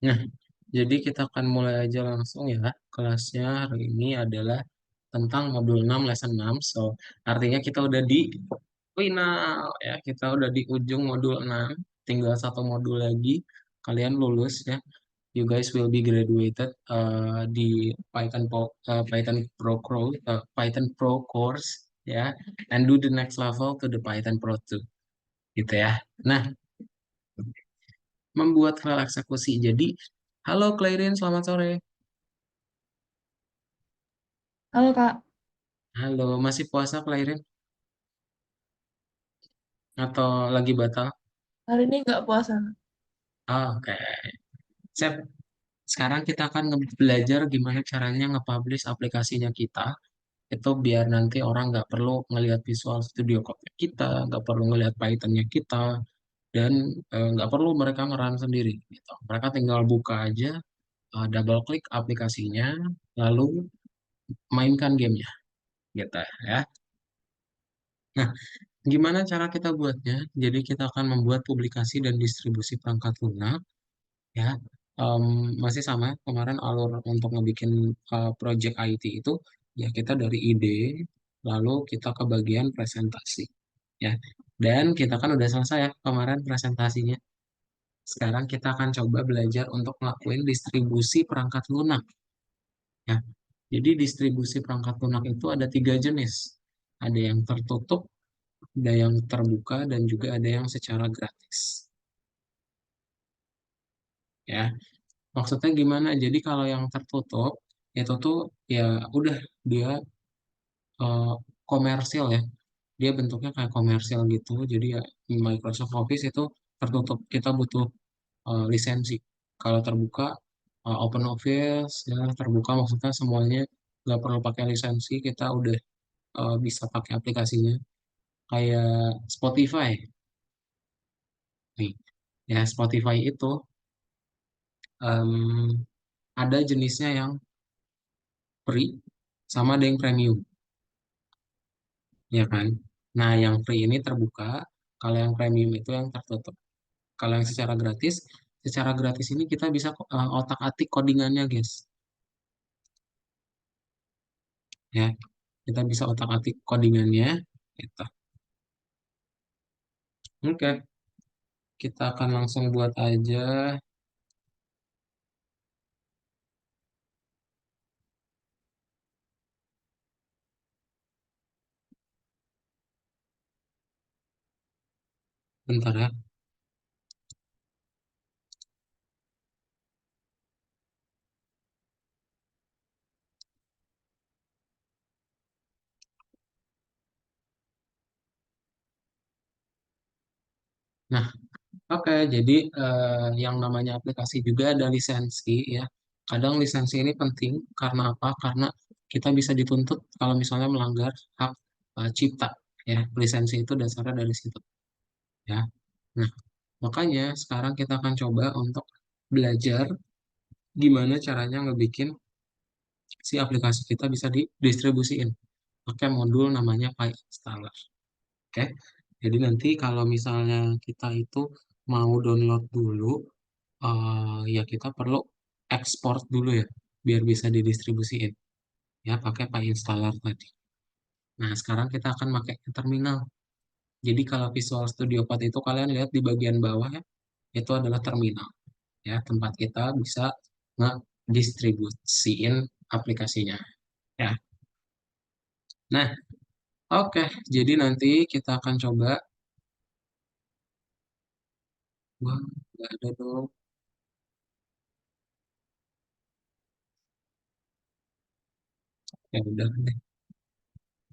Nah, jadi kita akan mulai aja langsung ya. Kelasnya hari ini adalah tentang modul 6 lesson 6. So, artinya kita udah di final ya. Kita udah di ujung modul 6. Tinggal satu modul lagi. Kalian lulus ya. You guys will be graduated di Python Python Pro course ya. And do the next level to the Python Pro 2 gitu ya. Nah, membuat file eksekusi. Jadi, halo Clarin, selamat sore. Halo Kak, Halo, masih puasa Clarin? Atau lagi batal? hari ini nggak puasa. Oke, Sip. Sekarang kita akan belajar gimana caranya nge-publish aplikasinya kita. Itu biar nanti orang nggak perlu ngelihat Visual Studio Code kita, nggak perlu ngelihat Python-nya kita, dan nggak perlu mereka ngeran sendiri. Gitu. Mereka tinggal buka aja, double klik aplikasinya, lalu mainkan gamenya. Gitu ya. Nah, gimana cara kita buatnya? Jadi kita akan membuat publikasi dan distribusi perangkat lunak ya. Em, Masih sama kemarin alur untuk ngebikin project IT itu ya kita dari ide lalu kita ke bagian presentasi ya. Dan kita kan udah selesai ya kemarin presentasinya. Sekarang kita akan coba belajar untuk ngelakuin distribusi perangkat lunak ya. Jadi distribusi perangkat lunak itu ada tiga jenis. Ada yang tertutup, ada yang terbuka, dan juga ada yang secara gratis. Ya, maksudnya gimana? Jadi kalau yang tertutup itu tuh ya udah dia eh, komersil ya. Dia bentuknya kayak komersil gitu. Jadi ya Microsoft Office itu tertutup. Kita butuh lisensi. Kalau terbuka Open Office ya terbuka maksudnya semuanya nggak perlu pakai lisensi. Kita udah bisa pakai aplikasinya. Kayak Spotify nih. Ya Spotify itu em, ada jenisnya yang free sama ada yang premium, ya kan? Nah, yang free ini terbuka, kalau yang premium itu yang tertutup. Kalau yang secara gratis ini kita bisa otak-atik codingannya, guys. Ya, kita bisa otak-atik codingannya. Gitu. Oke, kita akan langsung buat aja. Bentar ya. Nah, oke, jadi yang namanya aplikasi juga ada lisensi ya. Kadang lisensi ini penting karena apa? Karena kita bisa dituntut kalau misalnya melanggar hak cipta ya. Lisensi itu dasarnya dari situ ya. Nah, makanya sekarang kita akan coba untuk belajar gimana caranya ngebikin si aplikasi kita bisa didistribusiin pakai modul namanya PyInstaller. Oke. Jadi nanti kalau misalnya kita itu mau download dulu ya kita perlu ekspor dulu ya biar bisa didistribusiin ya pakai PyInstaller tadi. Nah, sekarang kita akan pakai terminal. Jadi kalau Visual Studio Code itu kalian lihat di bagian bawah ya, itu adalah terminal ya, tempat kita bisa ngedistribusiin aplikasinya ya. Nah, oke, jadi nanti kita akan coba. Wah, nggak ada dong. Ya udah deh.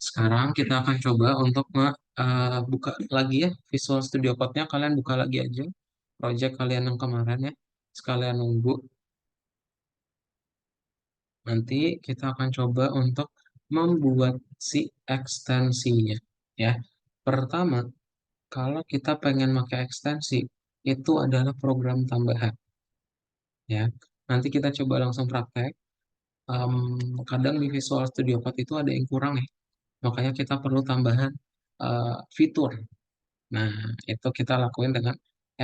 Sekarang kita akan coba untuk buka lagi ya Visual Studio Code-nya. Kalian buka lagi aja project kalian yang kemarin ya. Sekalian nunggu. Nanti kita akan coba untuk membuat si ekstensinya ya. Pertama, kalau kita pengen pakai ekstensi, itu adalah program tambahan ya. Nanti kita coba langsung praktek. Em, Kadang di Visual Studio Code itu ada yang kurang ya. Makanya kita perlu tambahan fitur. Nah, itu kita lakuin dengan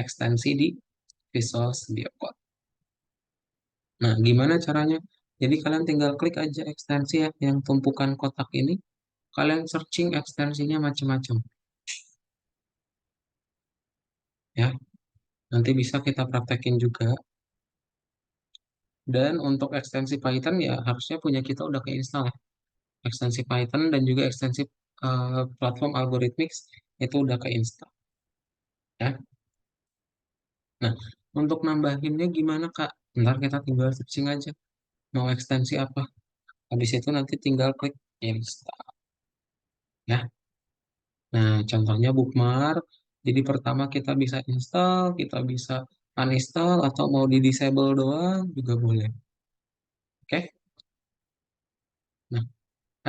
ekstensi di Visual Studio Code. Nah, gimana caranya? Jadi kalian tinggal klik aja ekstensi ya, yang tumpukan kotak ini. Kalian searching ekstensinya macam-macam ya. Nanti bisa kita praktekin juga. Dan untuk ekstensi Python ya harusnya punya kita udah keinstall ya. Ekstensi Python dan juga ekstensi platform Algorithmics itu udah keinstall ya. Nah, untuk nambahinnya gimana Kak? Ntar kita tinggal searching aja. Mau ekstensi apa? Habis itu nanti tinggal klik install ya. Nah, contohnya bookmark. Jadi pertama kita bisa install, kita bisa uninstall atau mau di disable doang juga boleh. Oke? Nah,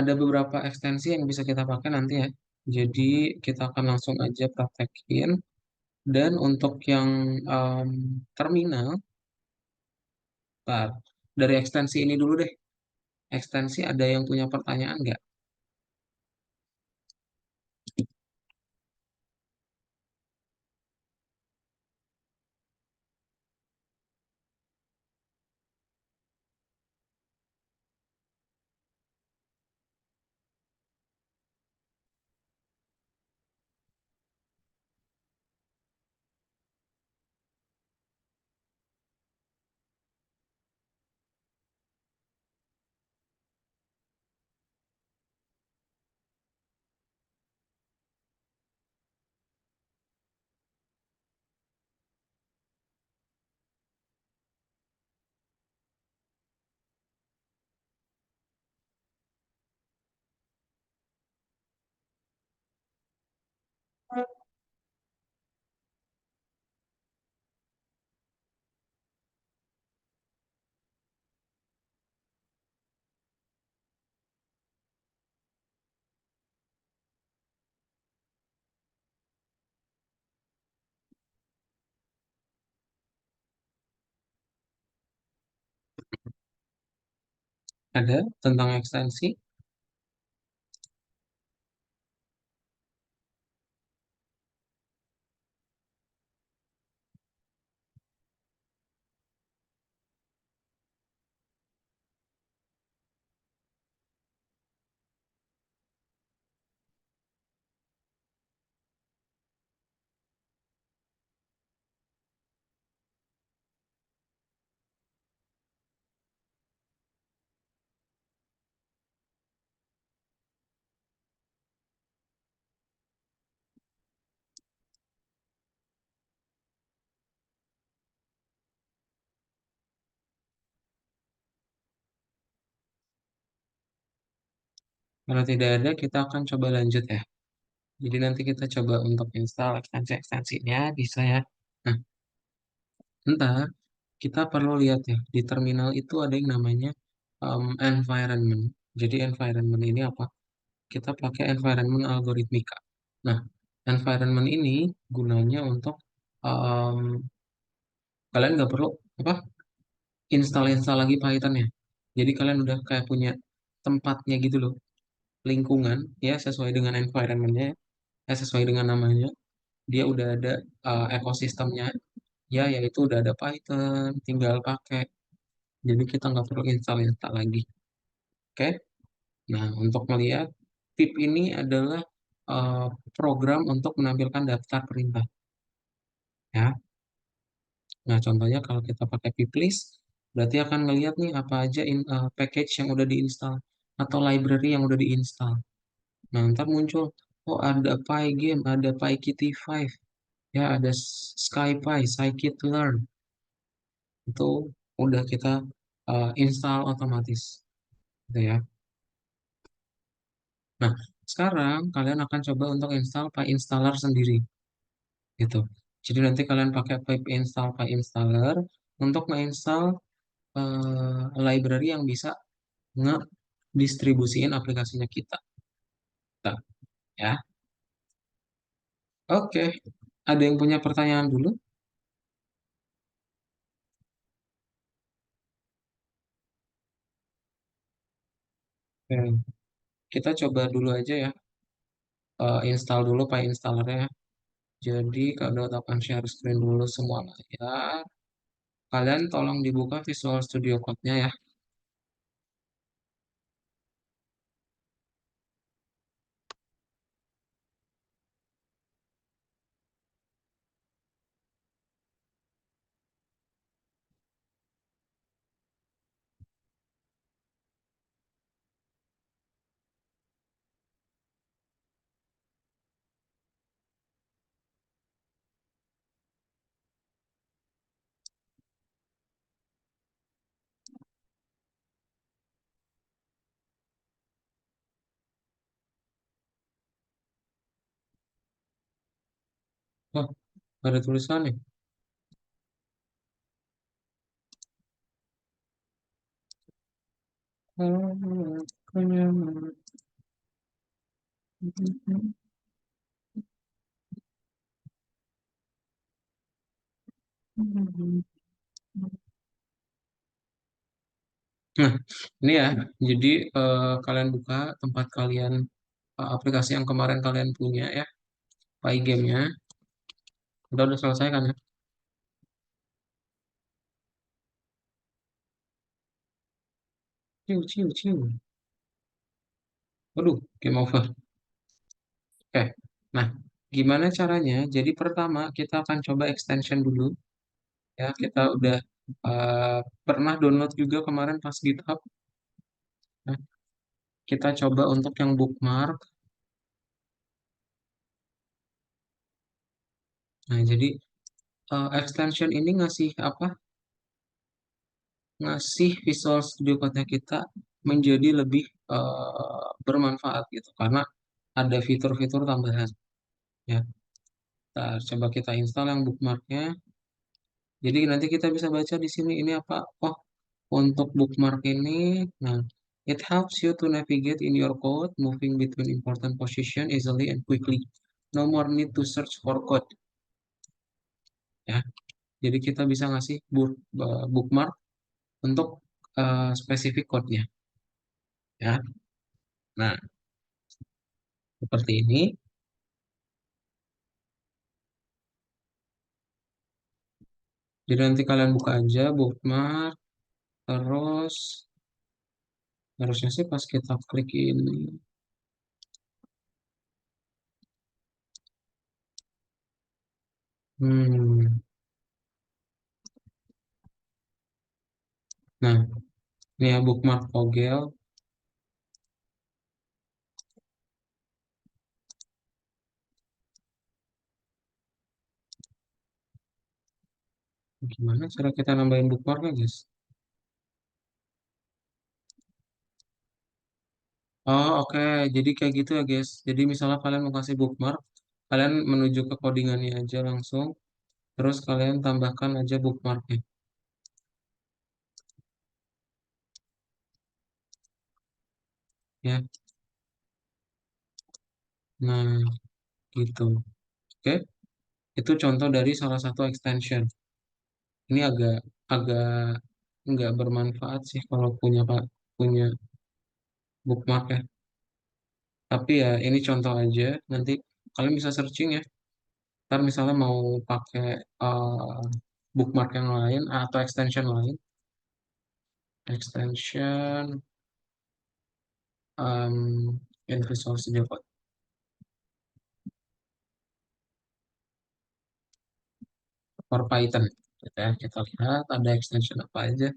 ada beberapa ekstensi yang bisa kita pakai nanti ya. Jadi kita akan langsung aja praktekin. Dan untuk yang terminal, Pak, dari ekstensi ini dulu deh. Ekstensi ada yang punya pertanyaan nggak? Ada tentang ekstensi? Kalau tidak ada, kita akan coba lanjut ya. Jadi nanti kita coba untuk install ekstensi-ekstensinya, bisa ya. Nah, ntar kita perlu lihat ya, di terminal itu ada yang namanya environment. Jadi environment ini apa? Kita pakai environment algoritmika. Nah, environment ini gunanya untuk em, kalian nggak perlu apa install-install lagi Python ya. Jadi kalian udah kayak punya tempatnya gitu loh, lingkungan ya sesuai dengan environmentnya, ya, sesuai dengan namanya. Dia udah ada ekosistemnya, ya yaitu udah ada Python, tinggal pakai. Jadi kita nggak perlu install-install lagi. Oke? Nah, untuk melihat pip ini adalah eh, program untuk menampilkan daftar perintah. Ya. Nah, contohnya kalau kita pakai pip list, berarti akan ngelihat nih apa aja package yang udah diinstal atau library yang udah diinstal. Nah, ntar muncul, oh ada Pygame, ada PyKitty 5, ya ada SkyPy, Scikit-learn. Itu udah kita install otomatis. Gitu ya. Nah, sekarang kalian akan coba untuk install PyInstaller sendiri. Gitu. Jadi nanti kalian pakai PyInstaller untuk menginstal library yang bisa ngedistribusiin aplikasinya kita. Nah, ya. Oke. Ada yang punya pertanyaan dulu? Oke. Kita coba dulu aja ya. Install dulu PyInstallernya. Jadi kalau akan share screen dulu semua layar. Kalian tolong dibuka Visual Studio Code-nya ya. Wah, ada tulisan nih. Nah, ini ya. Jadi kalian buka tempat kalian aplikasi yang kemarin kalian punya ya, Pygame-nya. Udah selesai kan ya? Ciu, ciu, ciu. Waduh, game over. Oke. Nah, gimana caranya? Jadi pertama kita akan coba extension dulu ya. Kita udah uh, pernah download juga kemarin pas GitHub. Nah, kita coba untuk yang bookmark. Nah, jadi extension ini ngasih apa? Ngasih Visual Studio Code kita menjadi lebih bermanfaat gitu karena ada fitur-fitur tambahan ya. Nah, coba kita install yang bookmarknya. Jadi nanti kita bisa baca di sini ini apa? Oh, untuk bookmark ini, nah, it helps you to navigate in your code, moving between important position easily and quickly. No more need to search for code ya. Jadi kita bisa ngasih bookmark untuk spesifik code-nya ya. Nah, seperti ini. Jadi nanti kalian buka aja bookmark, terus harusnya sih pas kita klik ini. Hmm, nah, ini ya bookmark toggle. Gimana cara kita nambahin bookmarknya, guys? Oh, oke. Jadi kayak gitu ya, guys. Jadi misalnya kalian mau kasih bookmark, kalian menuju ke codingannya aja langsung, terus kalian tambahkan aja bookmarknya. Ya, nah gitu. Oke, itu contoh dari salah satu extension. Ini agak agak nggak bermanfaat sih kalau punya pak punya bookmark ya. Tapi ya ini contoh aja. Nanti kalian bisa searching ya. Ntar misalnya mau pakai bookmark yang lain atau extension lain, extension in Visual Studio Code for Python. Gitu ya. Kita lihat ada extension apa aja.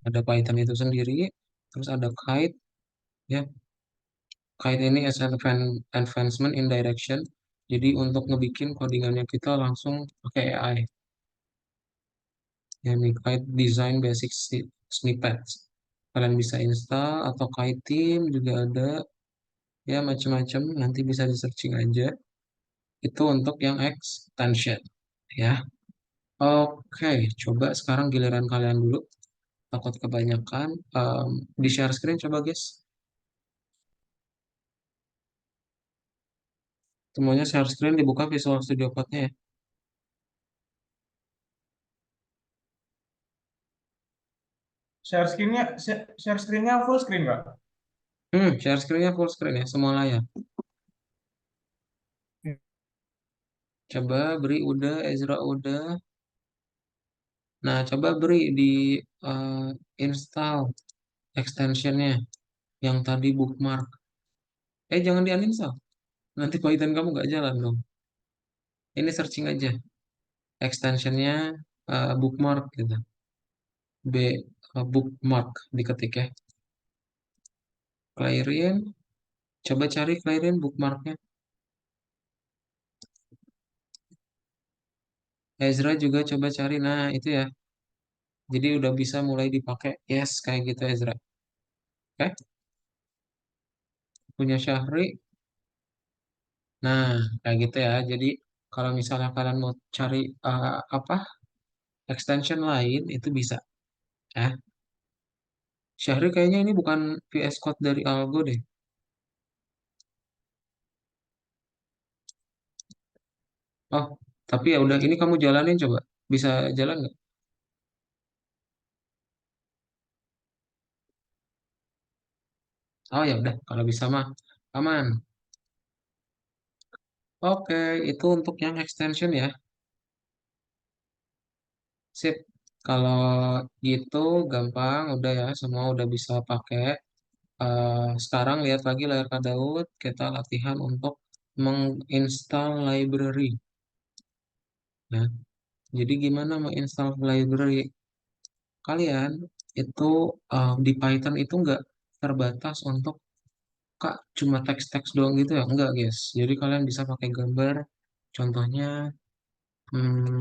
Ada Python itu sendiri, terus ada kite ya. Kite ini as an advancement in direction. Jadi untuk ngebikin codingannya kita langsung pakai AI. Ya, nih kite design basic snippets. Kalian bisa install atau kite team juga ada ya macam-macam. Nanti bisa di searching aja. Itu untuk yang extension ya. Oke, coba sekarang giliran kalian dulu. Takut kebanyakan. Di share screen coba guys. Semuanya share screen dibuka Visual Studio Code-nya ya. Share screen-nya full screen, Pak. Share screen-nya full screen ya, semua layar. Coba beri udah, Ezra udah. Nah, coba beri di eh, install extensionnya yang tadi bookmark. Jangan di uninstall. Nanti Python kamu nggak jalan dong. Ini searching aja. Extensionnya bookmark gitu. Bookmark diketik ya. Clarion. Coba cari Clarion bookmarknya. Ezra juga coba cari. Nah, itu ya. Jadi udah bisa mulai dipakai. Yes, kayak gitu Ezra. Oke, punya Syahri. Nah, kayak gitu ya. Jadi kalau misalnya kalian mau cari apa extension lain itu bisa. Ya, Syahri kayaknya ini bukan VS Code dari Algo deh. Oh, tapi ya udah ini kamu jalanin coba. Bisa jalan nggak? Oh ya udah, kalau bisa mah aman. Oke, itu untuk yang extension ya. Sip. Kalau gitu gampang, udah ya, semua udah bisa pakai. Sekarang lihat lagi layar Kadaud, kita latihan untuk menginstal library. Ya, jadi gimana menginstal library? Kalian itu di Python itu nggak terbatas untuk Kak cuma teks-teks doang gitu ya? Enggak, guys. Jadi kalian bisa pakai gambar. Contohnya hmm,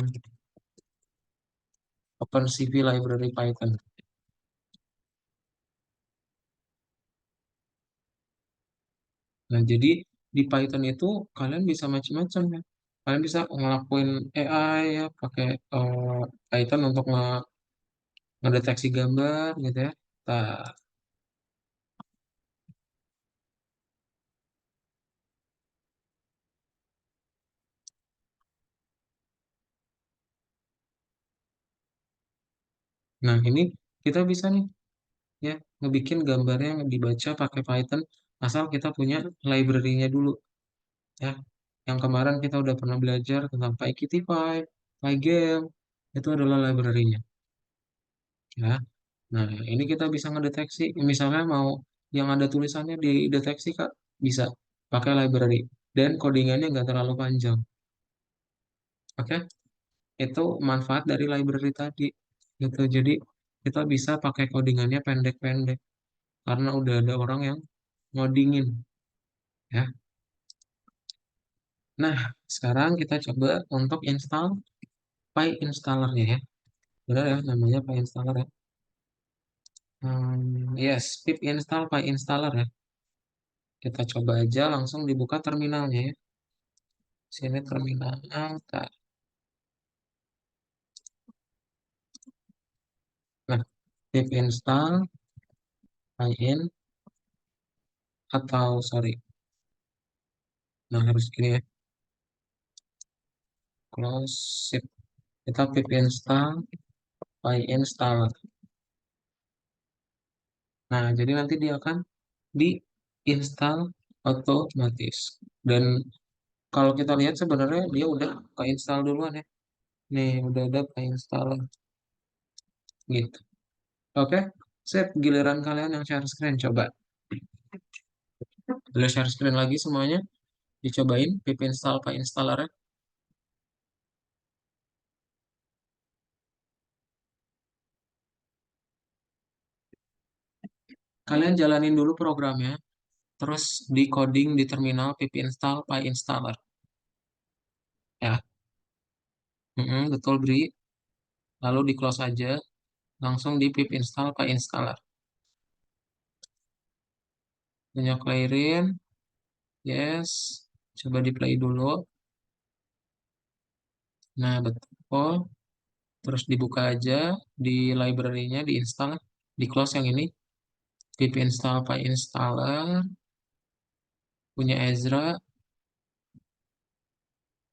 OpenCV Library Python. Nah, jadi di Python itu kalian bisa macam-macam ya. Kalian bisa ngelakuin AI ya, pakai Python untuk ngedeteksi gambar gitu ya. Nah, nah, ini kita bisa nih ya ngebikin gambarnya yang dibaca pakai Python asal kita punya library-nya dulu ya. Yang kemarin kita udah pernah belajar tentang PyKitify, Pygame, itu adalah library-nya ya. Nah, ini kita bisa ngedeteksi, misalnya mau yang ada tulisannya dideteksi, Kak, bisa pakai library. Dan codingannya nggak terlalu panjang. Oke, itu manfaat dari library tadi. Gitu. Jadi, kita bisa pakai codingannya pendek-pendek. Karena udah ada orang yang ngodingin. Ya. Nah, sekarang kita coba untuk install PyInstallernya ya. Benar ya, namanya PyInstaller ya. Yes, pip install PyInstaller ya. Kita coba aja langsung dibuka terminalnya ya. Sini terminal. Tak. Nah, pip install, pyin, atau sorry. Nah, harus gini ya. Close, sip. Kita pip install, PyInstaller. Nah, jadi nanti dia akan diinstal otomatis. Dan kalau kita lihat sebenarnya dia udah keinstall duluan ya. Nih, udah ada keinstall gitu. Oke, sip. Giliran kalian yang share screen. Coba. Boleh share screen lagi semuanya. Dicobain pip install PyInstallernya. Kalian jalanin dulu programnya. Terus di coding di terminal pip install PyInstaller. Ya, betul Bri. Lalu di close aja. Langsung di pip install PyInstaller. Punya clearin. Yes. Coba di play dulu. Nah, betul. Terus dibuka aja di library-nya, diinstal. Di close yang ini. Pip install PyInstaller. Punya Ezra.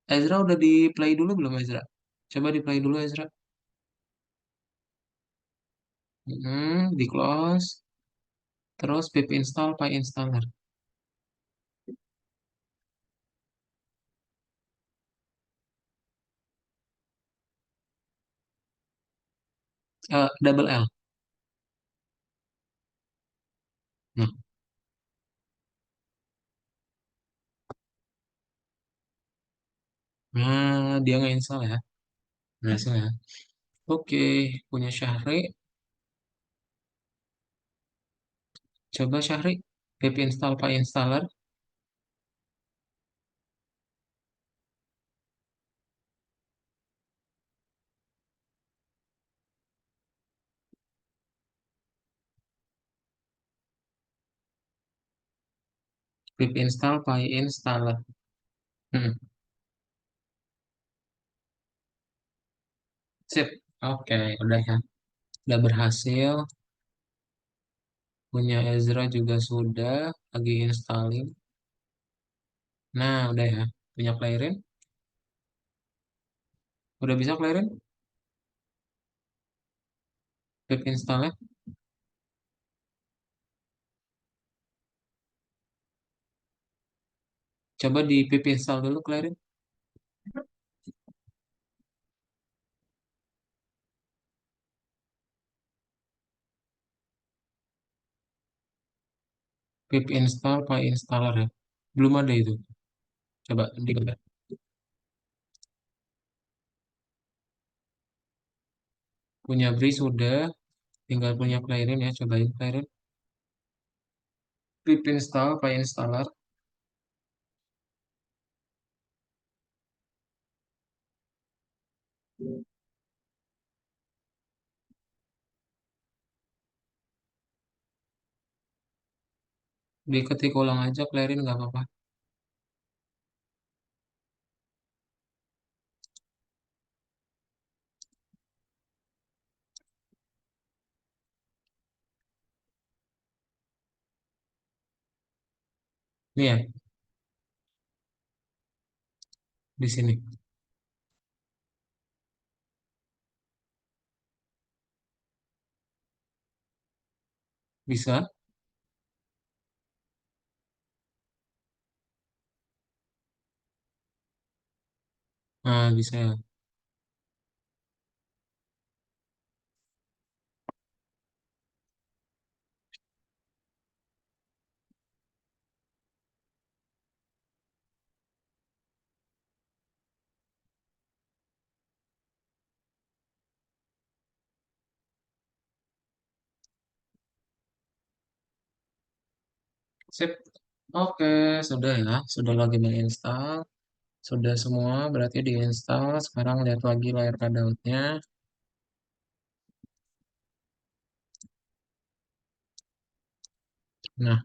Ezra udah di play dulu belum Ezra? Coba di play dulu Ezra. Di close. terus pip install PyInstaller. Double L. Nah, dia nggak install ya. Berhasil ya. Oke, punya Syahri. Coba Syahri, pip install PyInstaller. Pip install PyInstaller. Hmm, sip. Oke, udah ya. Udah berhasil. Punya Ezra juga sudah. Lagi installing. Nah, udah ya. Punya Clarin. Udah bisa Clarin? Pip installnya. Coba di pip install dulu Clarin. Pip install PyInstaller ya. Belum ada itu. Coba di punya Bri sudah. Tinggal punya Clarin ya. Cobain Clarin. Pip install PyInstaller. Diketik ulang aja Clarin nggak apa-apa. Nih ya, di sini. Bisa? Nah, bisa ya. Sip. Oke, sudah ya. Sudah lagi menginstal. Sudah semua berarti diinstal. Sekarang lihat lagi layar cutout-nya. Nah,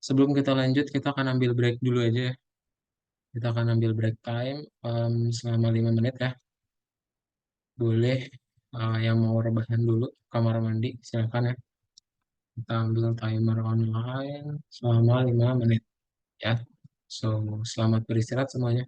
sebelum kita lanjut, kita akan ambil break dulu aja ya. Kita akan ambil break time selama 5 menit ya. Boleh yang mau rebahan dulu kamar mandi, silakan ya. Kita ambil timer online selama 5 menit ya. So, selamat beristirahat semuanya.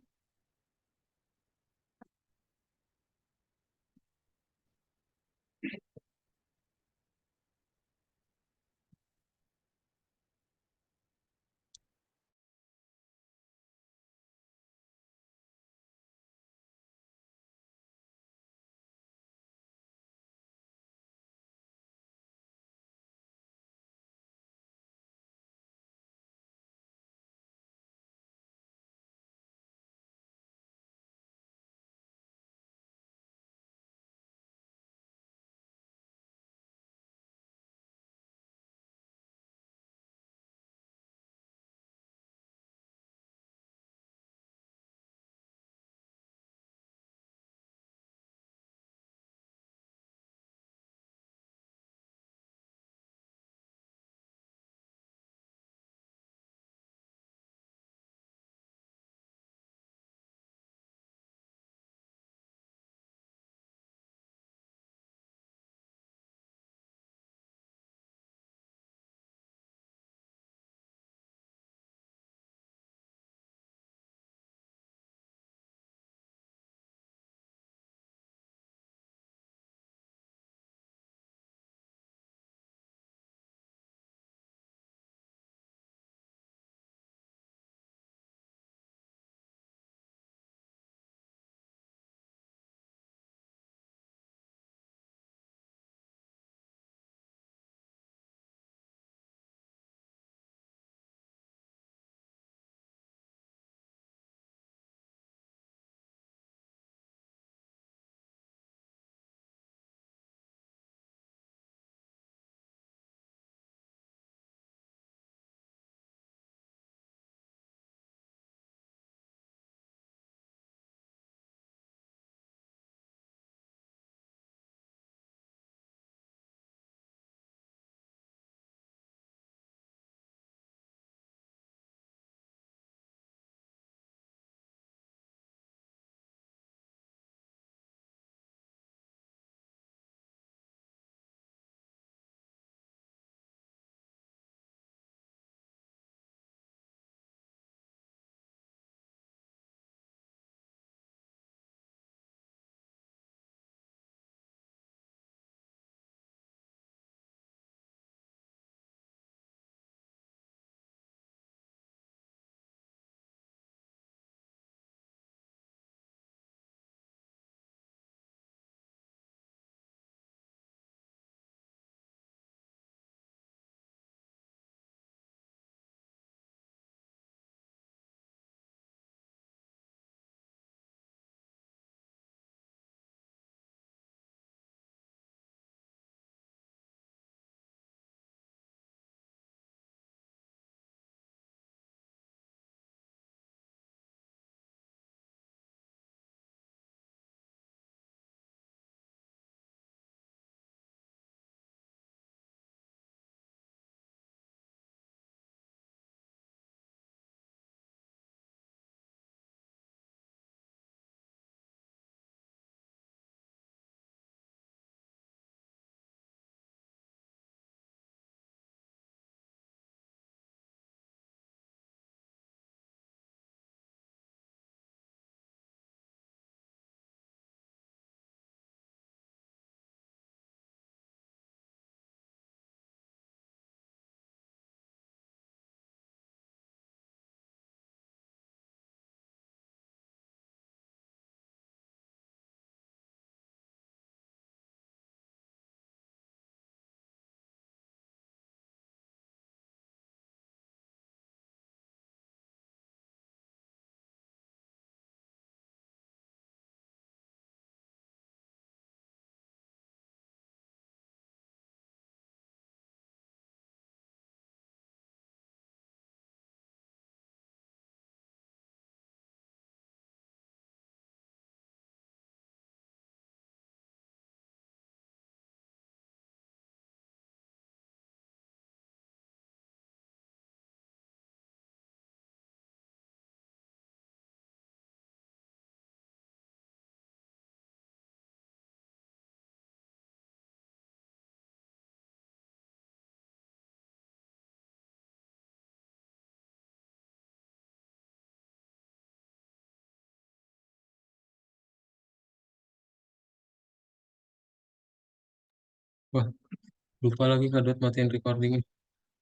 Lupa lagi Kak matiin recording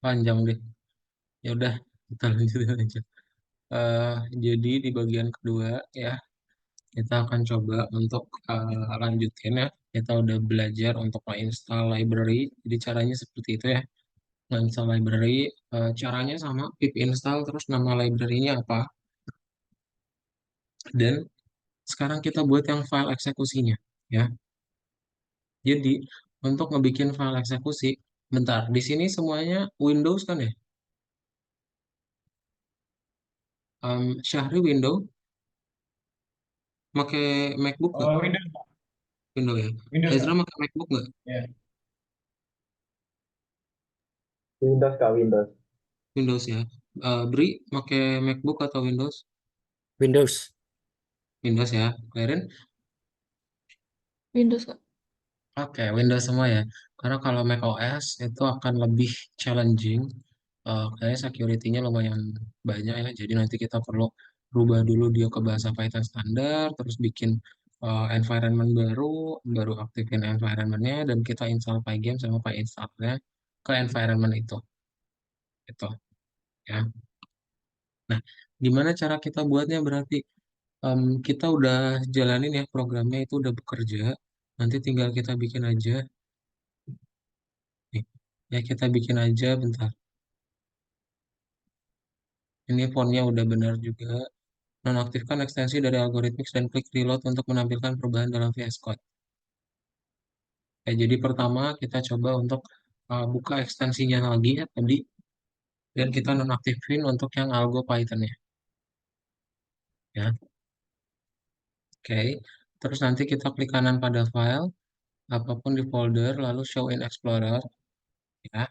panjang deh. Ya udah, kita lanjutin aja. Eh, jadi di bagian kedua ya, kita akan coba untuk lanjutin ya. Kita udah belajar untuk install library. Jadi caranya seperti itu ya. Install library, caranya sama pip install terus nama library-nya apa. Dan sekarang kita buat yang file eksekusinya ya. Jadi untuk ngebikin file eksekusi, bentar, di sini semuanya Windows kan ya? Syahri Windows, pakai MacBook nggak? Oh, Windows, Pak. Windows ya. Windows, Ezra Kak. pakai MacBook nggak? Ya. Windows Kak, Windows. Windows ya. Bri pakai MacBook atau Windows? Windows. Windows ya. Kalian? Windows, Kak. Oke, Windows semua ya. Karena kalau Mac OS itu akan lebih challenging. Kayaknya security-nya lumayan banyak ya. Jadi nanti kita perlu rubah dulu dia ke bahasa Python standar, terus bikin environment baru, baru aktifin environment-nya, dan kita install Pygame sama PyInstall-nya ke environment itu. Itu ya. Nah, gimana cara kita buatnya berarti? Kita udah jalanin ya programnya itu udah bekerja. Nanti tinggal kita bikin aja. Nih, ya kita bikin aja bentar. Ini fontnya udah benar juga. Nonaktifkan ekstensi dari algoritmix dan klik reload untuk menampilkan perubahan dalam VS Code. Ya, jadi pertama kita coba untuk buka ekstensinya lagi ya tadi. Dan kita nonaktifin untuk yang algo Python ya. Ya, oke. Terus nanti kita klik kanan pada file, apapun di folder, lalu show in Explorer. Ya.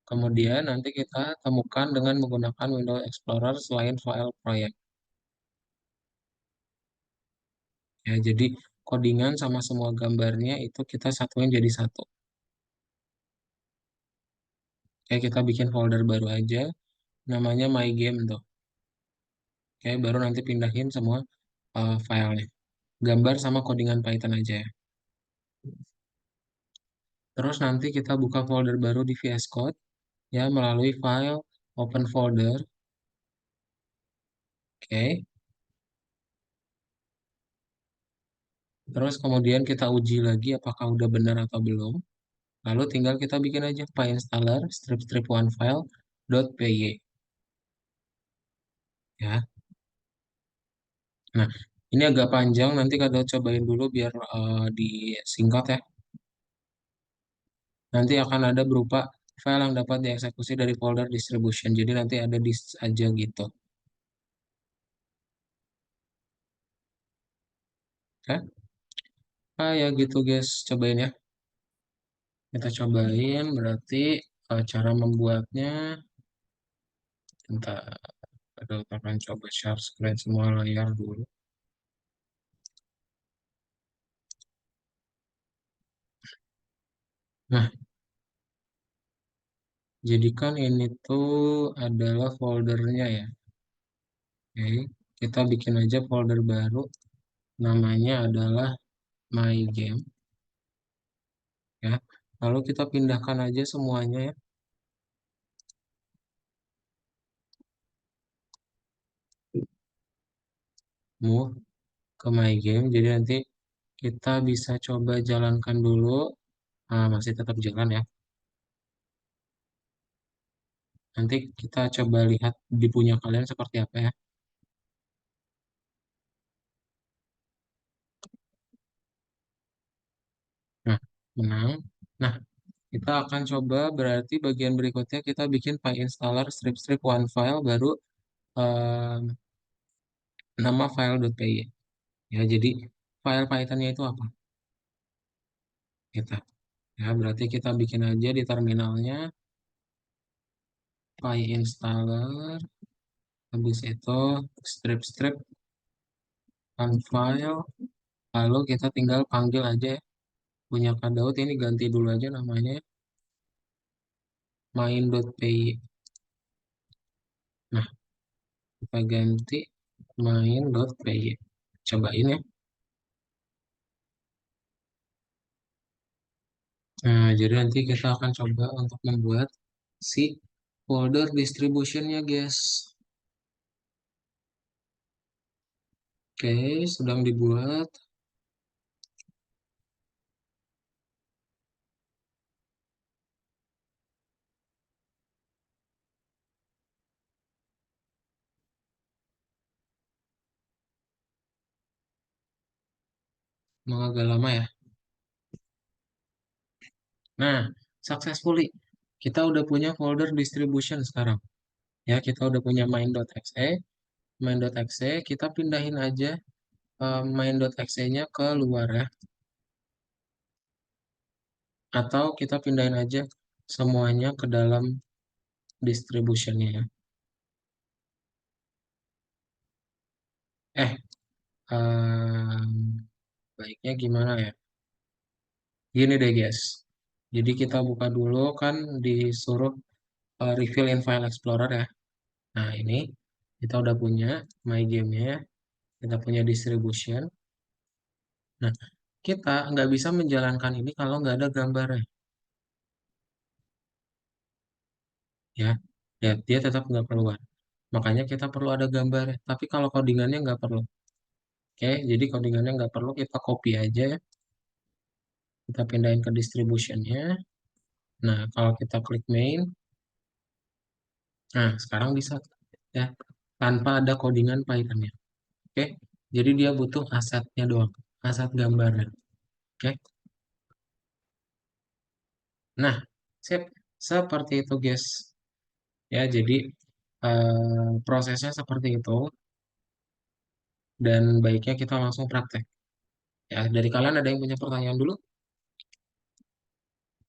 Kemudian nanti kita temukan dengan menggunakan Windows Explorer selain file proyek. Ya, jadi codingan sama semua gambarnya itu kita satuin jadi satu. Kayak kita bikin folder baru aja, namanya My Game tuh. Kayak baru nanti pindahin semua filenya. Gambar sama codingan Python aja ya. Terus nanti kita buka folder baru di VS Code ya melalui file open folder. Oke. Terus kemudian kita uji lagi apakah udah benar atau belum. Lalu tinggal kita bikin aja PyInstaller strip one file .py ya. Nah, ini agak panjang nanti kita cobain dulu biar disingkat ya. Nanti akan ada berupa file yang dapat dieksekusi dari folder distribution. Jadi nanti ada di aja gitu. Oke? Ya gitu guys, cobain ya. Kita cobain berarti cara membuatnya. Kita akan coba share screen semua layar dulu. Nah, jadikan ini tuh adalah foldernya ya. Oke, kita bikin aja folder baru. Namanya adalah My Game. Ya. Lalu kita pindahkan aja semuanya ya. Move ke My Game. Jadi nanti kita bisa coba jalankan dulu. Masih tetap jalan ya. Nanti kita coba lihat di punya kalian seperti apa ya. Nah, menang. Nah, kita akan coba berarti bagian berikutnya kita bikin PyInstaller strip one file baru em, nama file.py. Ya, jadi file Python-nya itu apa? Kita. Ya, berarti kita bikin aja di terminalnya PyInstaller. Habis itu strip one file. Lalu kita tinggal panggil aja ya. Punya Kak Daud ini ganti dulu aja namanya main.py. Nah, kita ganti main.py. Cobain ya. Nah, jadi nanti kita akan coba untuk membuat si folder distributionnya, guys. Oke, sedang dibuat. Mau agak lama ya. Nah, successfully. Kita udah punya folder distribution sekarang. Ya, kita udah punya main.exe. Main.exe, kita pindahin aja main.exe-nya ke luar ya. Atau kita pindahin aja semuanya ke dalam distribution-nya ya. Eh, em, baiknya gimana ya? Gini deh guys. Jadi kita buka dulu kan disuruh refill in file explorer ya. Nah ini kita udah punya my game-nya ya. Kita punya distribution. Nah kita nggak bisa menjalankan ini kalau nggak ada gambarnya ya. Ya dia tetap nggak keluar. Makanya kita perlu ada gambarnya. Tapi kalau codingannya nggak perlu. Oke, jadi codingannya nggak perlu. Kita copy aja ya. Kita pindahin ke distribution-nya. Nah kalau kita klik main, nah sekarang bisa ya tanpa ada codingan Python-nya. Oke, jadi dia butuh asetnya doang, aset gambarnya. Oke, nah, sip, seperti itu, guys. Ya, jadi prosesnya seperti itu, dan baiknya kita langsung praktek. Ya, dari kalian ada yang punya pertanyaan dulu?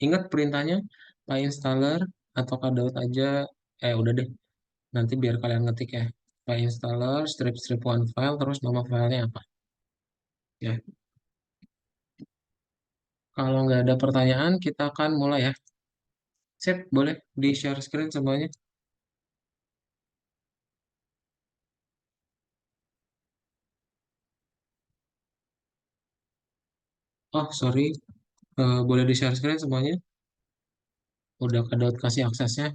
Ingat perintahnya, PyInstaller atau Kdout aja. Udah deh, nanti biar kalian ngetik ya. PyInstaller, strip one file, terus nama filenya apa. Ya, kalau nggak ada pertanyaan, kita akan mulai ya. Sip, boleh di-share screen semuanya. Oh, sorry. Boleh di-share screen semuanya. Udah ke Daud kasih aksesnya.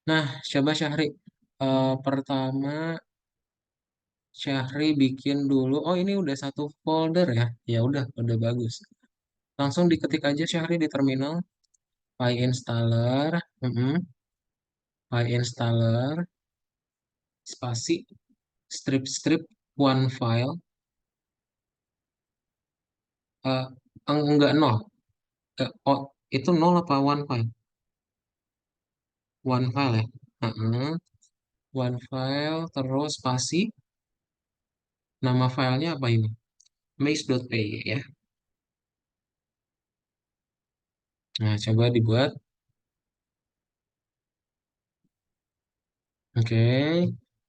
Nah, coba Syahri. Pertama, Syahri bikin dulu. Oh, ini udah satu folder ya. Ya udah bagus. Langsung diketik aja Syahri di terminal. PyInstaller, PyInstaller, spasi, strip one file. Eh, enggak nol. Oh, itu nol apa one file? One file ya. Heeh. One file, terus spasi. Nama filenya apa ini? Maze.py ya. Nah, coba dibuat. Oke,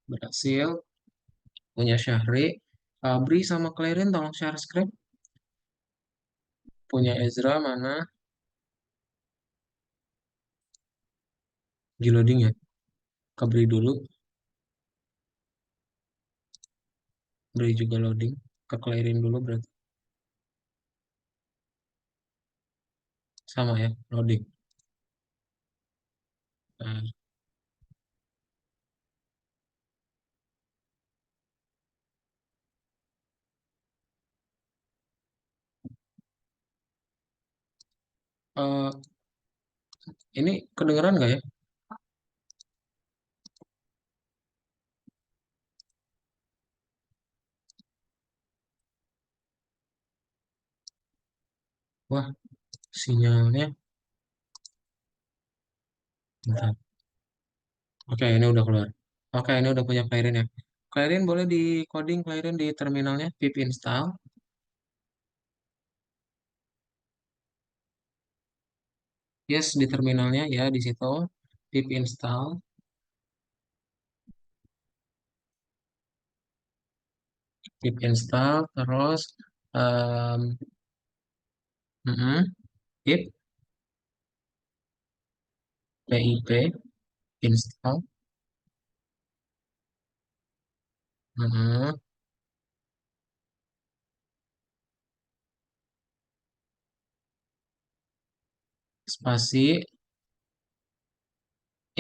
berhasil. Punya Syahri. Fabri sama Clarin tolong share screen. Punya Ezra mana? Di loading ya. Kebri dulu. Beri juga loading. Ke Clarin dulu berarti. Sama ya, loading. Nah, eh, ini kedengeran nggak ya? Wah, sinyalnya. Bentar. Oke, ini udah keluar. Oke, ini udah punya Clarin ya. Clarin boleh di coding Clarin di terminalnya. Pip install. Yes, di terminalnya ya di situ. Pip install. Pip install. Terus um, pip pip install. spasi,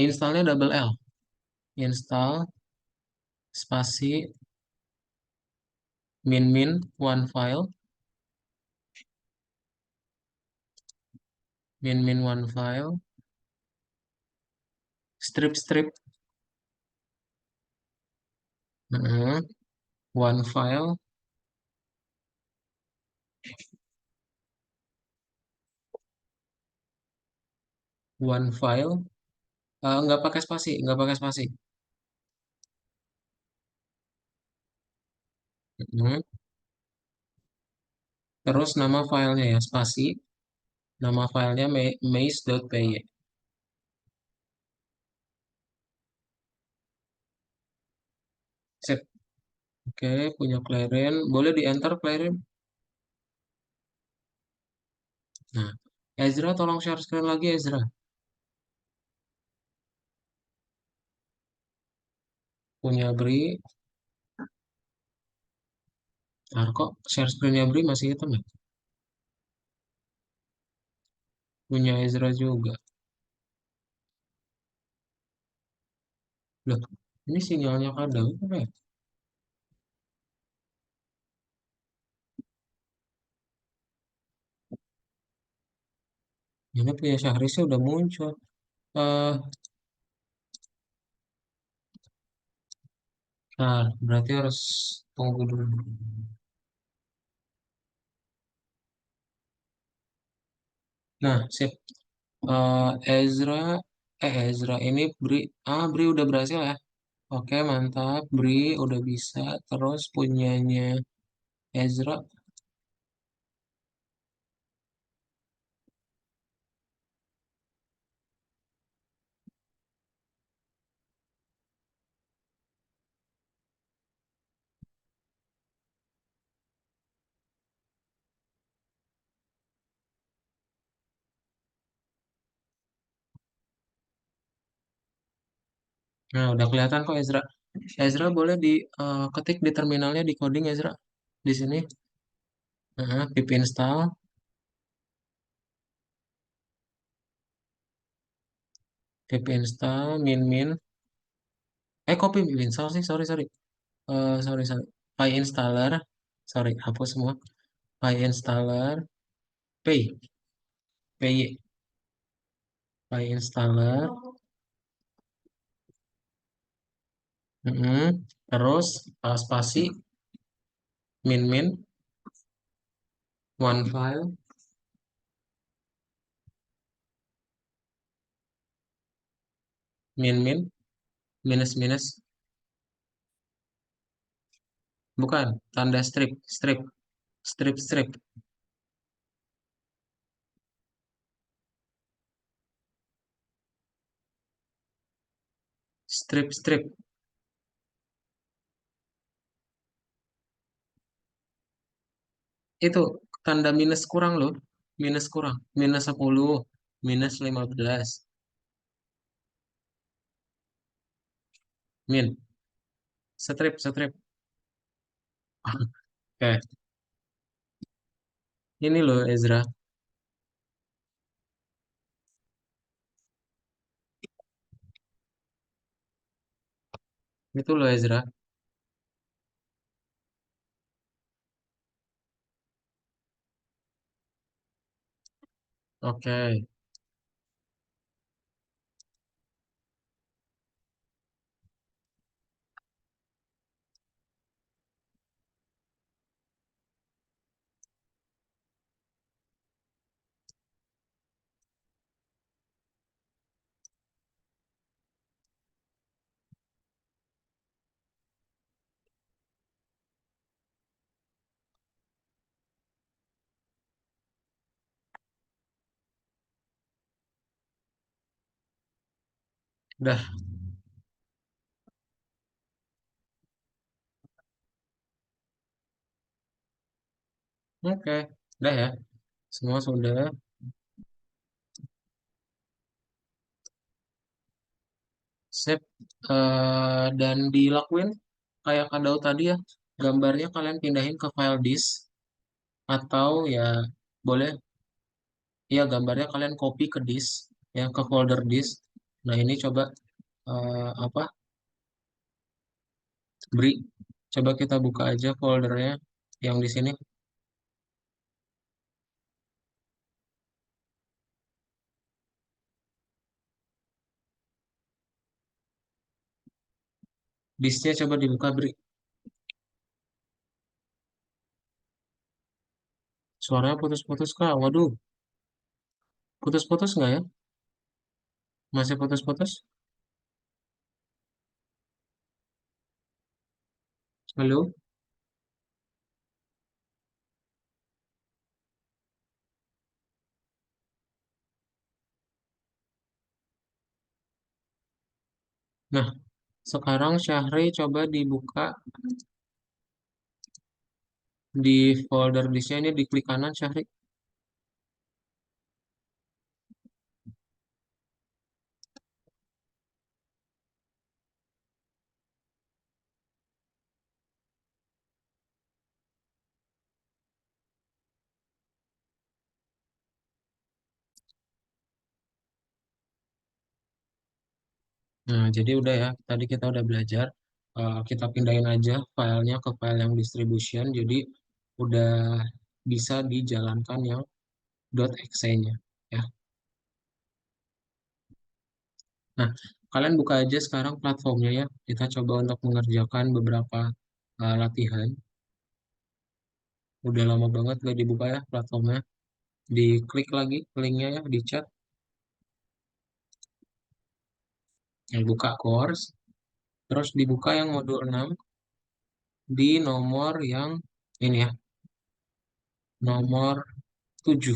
installnya double L, install, spasi, min one file, min one file, strip, Heeh. One file, one file, nggak pakai spasi. Heeh. Terus nama filenya ya, spasi, nama filenya maze.py. Sip. Oke, punya Clarion. Boleh di enter Clarion. Nah, Ezra tolong share screen lagi Ezra. Punya Bri. Nah, kok share screennya Bri masih hitam ya? Punya Ezra juga. Loh, ini sinyalnya kadang apa ya? Ini punya Syahrisnya udah muncul. Eh, nah, berarti harus tunggu dulu. Nah, sip. Ezra ini Bri udah berhasil ya. Oke, mantap. Bri udah bisa. Terus punyanya Ezra. Nah, udah kelihatan kok Ezra. Ezra boleh diketik di terminalnya di coding Ezra. Di sini. Pip install, min. Kok pip install sih? Sorry. Sorry. PyInstaller. Sorry, hapus semua. PyInstaller. Py. Py. PyInstaller. Terus spasi min one file min minus bukan tanda strip strip itu tanda minus kurang loh, minus kurang, minus 10, minus 15, min strip. Oke, ini loh Ezra, itu loh Ezra. Oke, udah, oke, udah ya, semua sudah. Sip. Dan dilakuin kayak kadau tadi ya, gambarnya kalian pindahin ke file disk atau ya boleh Ya, gambarnya kalian copy ke disk, ya ke folder disk. Nah, ini coba apa? Beri. Coba kita buka aja foldernya yang di sini. Disknya coba dibuka, Beri. Suaranya putus-putus, Kak. Waduh, putus-putus nggak ya? Masih putus-putus? Halo? Nah, sekarang Syahri coba dibuka di folder disknya ini, di klik kanan, Syahri. Nah, jadi udah ya, tadi kita udah belajar. Kita pindahin aja filenya ke file yang distribution, jadi udah bisa dijalankan yang .exe-nya. Ya. Nah, kalian buka aja sekarang platformnya ya. Kita coba untuk mengerjakan beberapa latihan. Udah lama banget gak dibuka ya platformnya. Diklik lagi linknya ya di chat. Yang buka course. Terus dibuka yang modul 6 di nomor yang ini ya, nomor 7.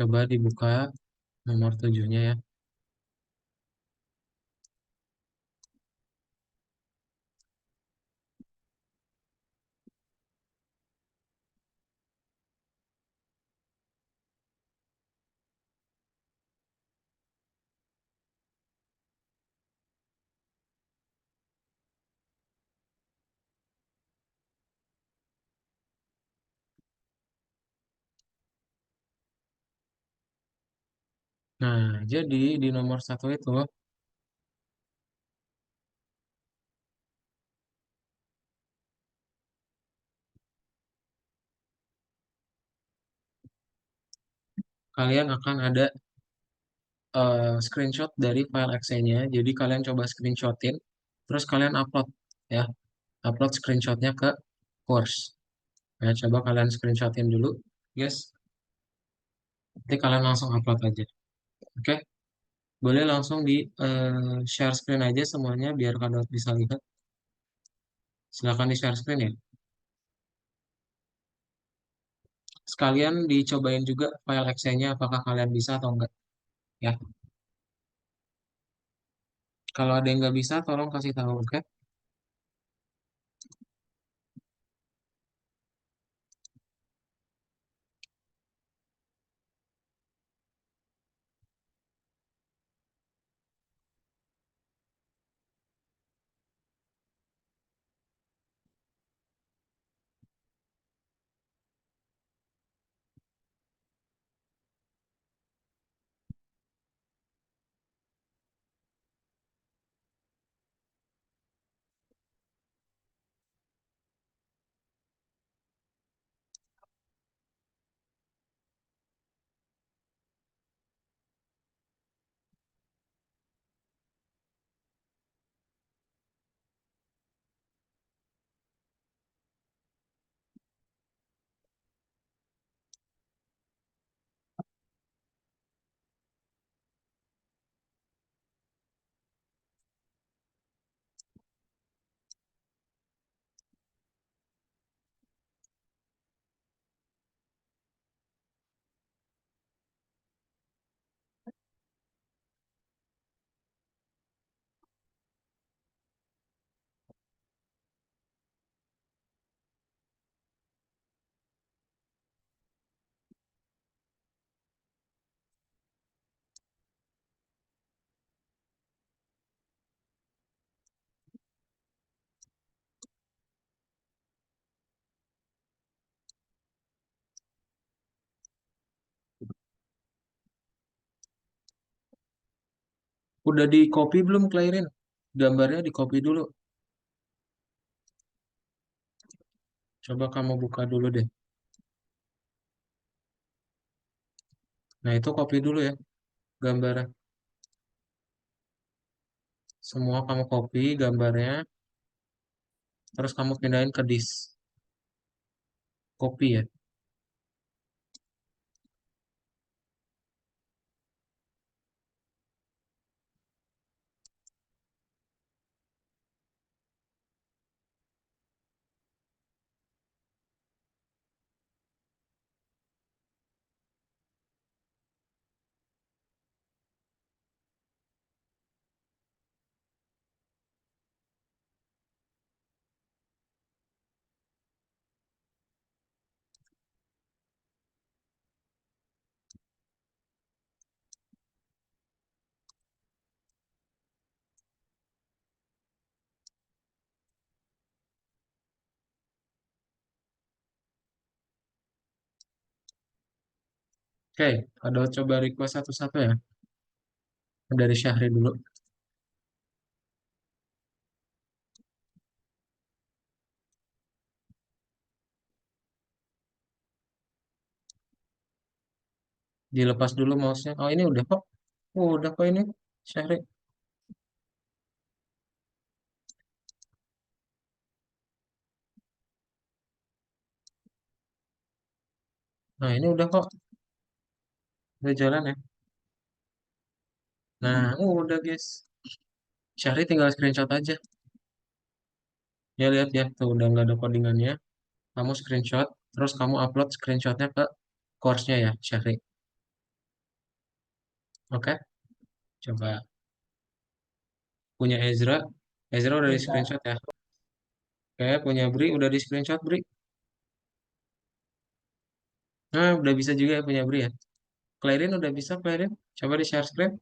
Coba dibuka nomor 7-nya ya. Nah, jadi di nomor 1 itu kalian akan ada screenshot dari file Excel-nya. Jadi kalian coba screenshotin, terus kalian upload ya, upload screenshotnya ke course. Nah, coba kalian screenshotin dulu, guys. Nanti kalian langsung upload aja. Oke, boleh langsung di share screen aja semuanya biar kalian bisa lihat. Silakan di share screen ya. Sekalian dicobain juga file Excel-nya apakah kalian bisa atau enggak. Ya, kalau ada yang nggak bisa, tolong kasih tahu, oke? Udah di copy belum, Clairin? Gambarnya di copy dulu. Coba kamu buka dulu deh. Nah, itu copy dulu ya gambarnya. Semua kamu copy gambarnya, terus kamu pindahin ke disk. Copy ya. Oke, ada coba request satu-satu ya. Dari Syahri dulu. Dilepas dulu mouse-nya. Oh, ini udah kok. Oh, udah kok ini, Syahri. Nah, ini udah kok. Udah jalan ya. Nah, udah guys. Syahri tinggal screenshot aja. Ya, lihat ya. Tuh, udah nggak ada codingannya. Kamu screenshot, terus kamu upload screenshotnya ke course-nya ya, Syahri. Oke? Coba. Punya Ezra. Ezra udah di Bisa. screenshot ya. Oke, punya Bri. Udah di screenshot, Bri. Nah, udah bisa juga ya punya Bri ya. Clarin udah bisa, Clarin. Coba di share screen.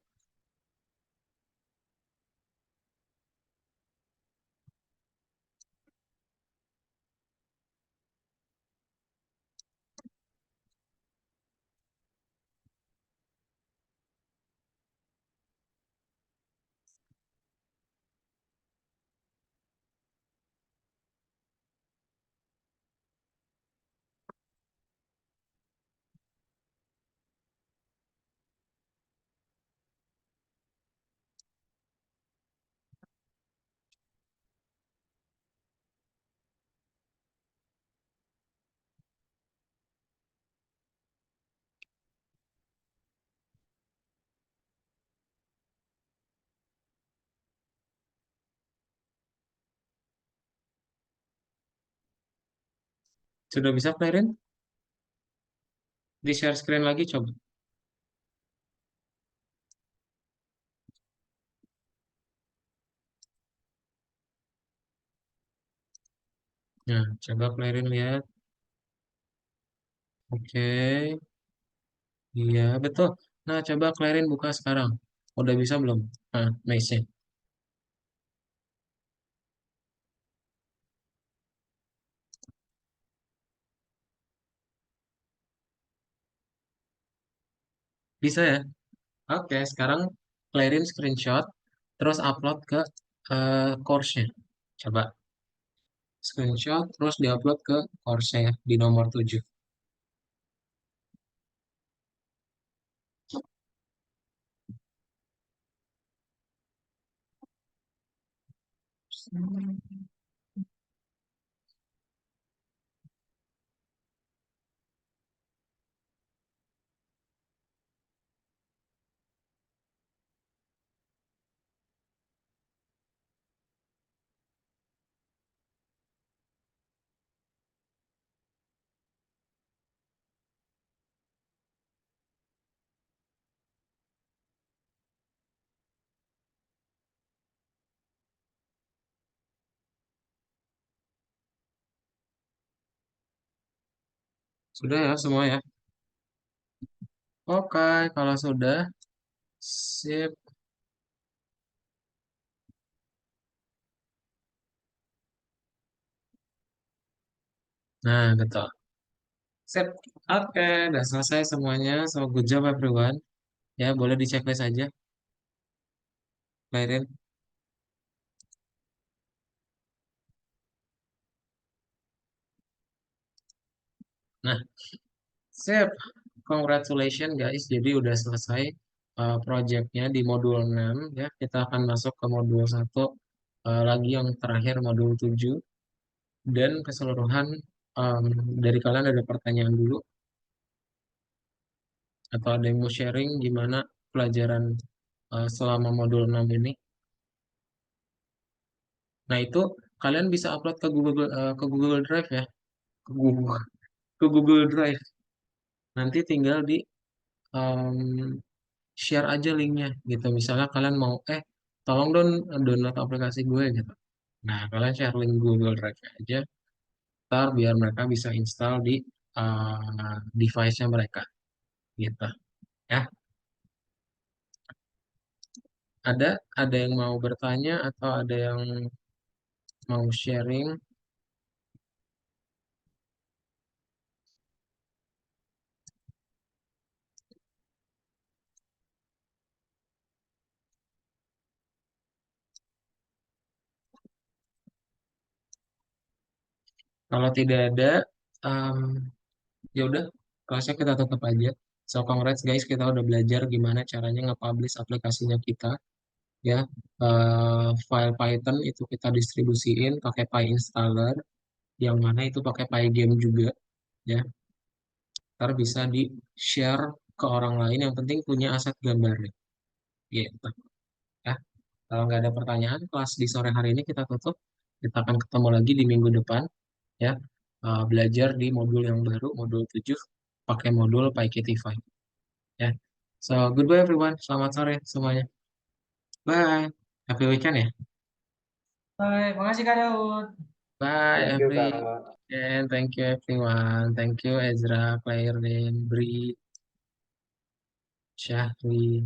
Sudah bisa, Clarin? Di share screen lagi, coba. Nah, coba Clarin lihat. Oke. Iya, betul. Nah, coba Clarin buka sekarang. Udah bisa belum? Nah, nice. Bisa ya? Oke, sekarang Clarin screenshot, terus upload ke course-nya. Coba screenshot, terus diupload ke course-nya ya, di nomor 7. Sudah ya semua ya? Oke, kalau sudah, sip. Nah, betul. Sip. Oke, udah selesai semuanya. So, good job everyone. Ya, boleh di checklist aja. Clarin. Nah, sip. Congratulations guys. Jadi udah selesai projectnya di modul 6 ya. Kita akan masuk ke modul 1 lagi yang terakhir modul 7 dan keseluruhan em, dari kalian ada pertanyaan dulu atau ada yang mau sharing gimana pelajaran selama modul 6 ini. Nah, itu kalian bisa upload ke Google Drive ya. Ke Google, ke Google Drive. Nanti tinggal di em, share aja linknya gitu. Misalnya kalian mau tolong download aplikasi gue gitu. Nah, kalian share link Google Drive aja, ntar biar mereka bisa install di device-nya mereka gitu. Ya, ada yang mau bertanya atau ada yang mau sharing? Kalau tidak ada, em, ya udah kelasnya kita tutup aja. So congrats guys, kita udah belajar gimana caranya nge-publish aplikasinya kita ya. File Python itu kita distribusiin pakai PyInstaller, yang mana itu pakai Pygame juga ya. Ntar bisa di share ke orang lain, yang penting punya aset gambarnya gitu ya. Kalau nggak ada pertanyaan, kelas di sore hari ini kita tutup. Kita akan ketemu lagi di minggu depan ya. Belajar di modul yang baru, modul 7 pakai modul PyKT5 ya. So, goodbye everyone. Selamat sore semuanya. Bye. Happy weekend ya. Baik, makasih Kak Daud. Bye Thank you, every Kak. and thank you everyone. Thank you Ezra, Claire, Bri, Syahri.